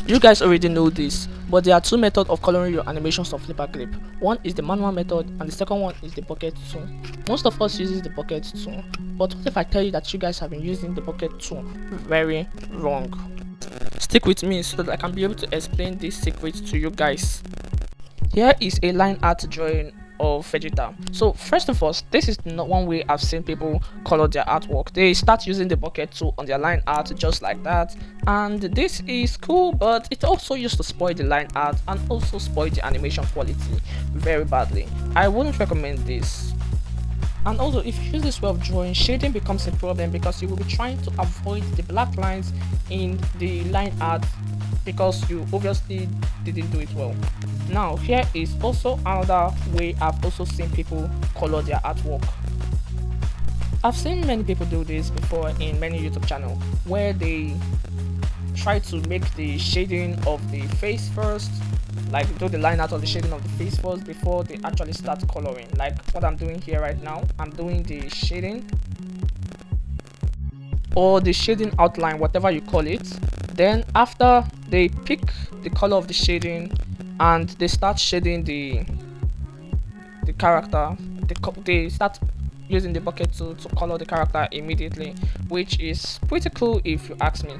You guys already know this, but there are two methods of coloring your animations of FlipAClip. One is the manual method and the second one is the bucket tool. Most of us uses the bucket tool, but what if I tell you that you guys have been using the bucket tool very wrong? Stick with me so that I can be able to explain this secret to you guys. Here is a line art drawing of Vegeta. So first of all, this is not one way I've seen people color their artwork. They start using the bucket tool on their line art just like that, and this is cool, but it also used to spoil the line art and also spoil the animation quality very badly. I wouldn't recommend this. And also, if you use this way of drawing, shading becomes a problem because you will be trying to avoid the black lines in the line art because you obviously didn't do it well. Now, here is also another way I've also seen people color their artwork. I've seen many people do this before in many YouTube channels where they try to make the shading of the face first, like do the line art of the shading of the face first before they actually start coloring. Like what I'm doing here right now, I'm doing the shading or the shading outline, whatever you call it. Then after they pick the color of the shading and they start shading the character, they start using the bucket to color the character immediately, which is pretty cool if you ask me.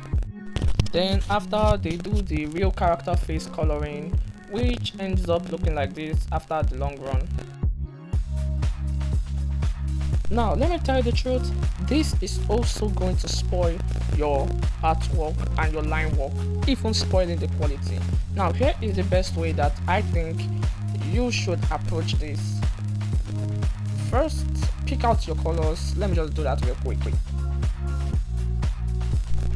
Then after they do the real character face coloring, which ends up looking like this after the long run. Now let me tell you the truth, this is also going to spoil your artwork and your line work, even spoiling the quality. Now here is the best way that I think you should approach this. First, pick out your colors. Let me just do that real quickly.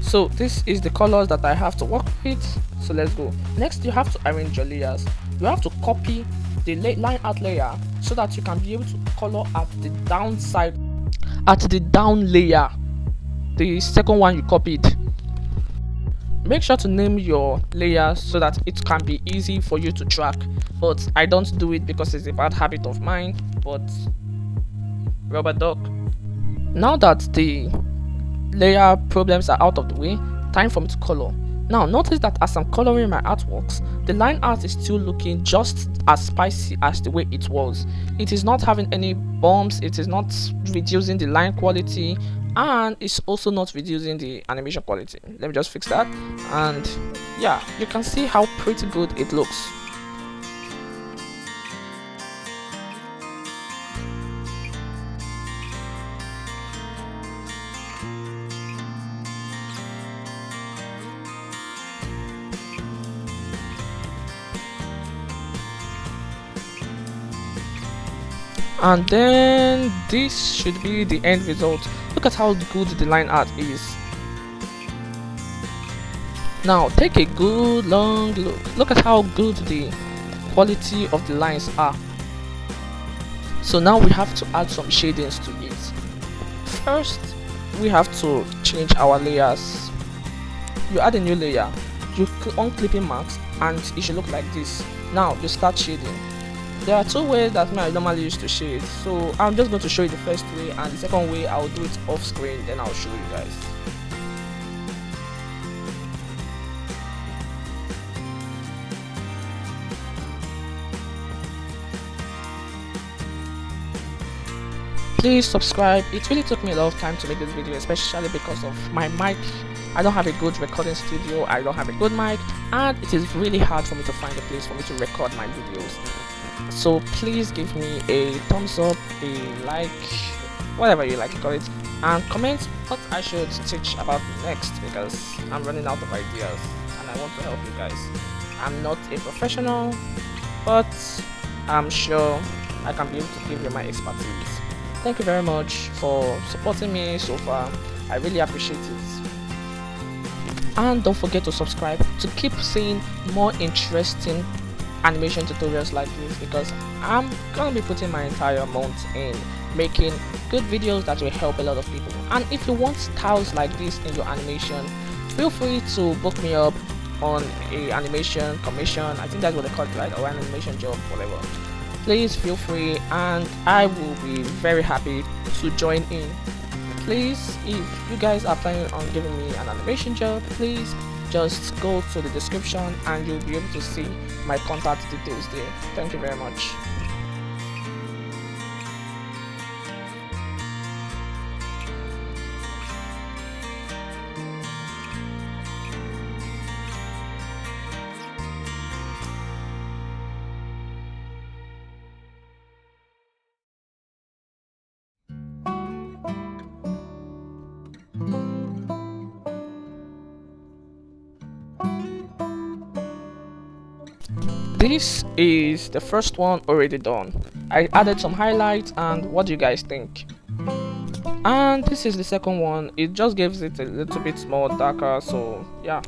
So this is the colors that I have to work with, so let's go. Next, you have to arrange your layers. You have to copy the line art layer so that you can be able to color at the downside, at the down layer, the second one you copied. Make sure to name your layers so that it can be easy for you to track, but I don't do it because it's a bad habit of mine, but rubber duck. Now that the layer problems are out of the way, time for me to color. Now notice that as I'm coloring my artworks, the line art is still looking just as spicy as the way it was. It is not having any bumps, it is not reducing the line quality, and it's also not reducing the animation quality. Let me just fix that, and yeah, you can see how pretty good it looks. And then this should be the end result. Look at how good the line art is. Now take a good long look. Look at how good the quality of the lines are. So now we have to add some shadings to it. First, we have to change our layers. You add a new layer, you click on clipping marks, and it should look like this. Now you start shading. There are two ways that I normally use to shade, so I'm just going to show you the first way, and the second way I'll do it off screen, then I'll show you guys. Please subscribe. It really took me a lot of time to make this video, especially because of my mic. I don't have a good recording studio, I don't have a good mic, and it is really hard for me to find a place for me to record my videos. So please give me a thumbs up, a like, whatever you like to call it, and comment what I should teach about next, because I'm running out of ideas and I want to help you guys. I'm not a professional, but I'm sure I can be able to give you my expertise. Thank you very much for supporting me so far. I really appreciate it. And don't forget to subscribe to keep seeing more interesting animation tutorials like this, because I'm gonna be putting my entire month in making good videos that will help a lot of people. And if you want styles like this in your animation, feel free to book me up on a animation commission. I think that's what they call it, right? Or an animation job, whatever. Please feel free, and I will be very happy to join in. Please, if you guys are planning on giving me an animation job, please just go to the description and you'll be able to see my contact details there. Thank you very much. This is the first one already done. I added some highlights, and what do you guys think? And this is the second one. It just gives it a little bit more darker, so yeah.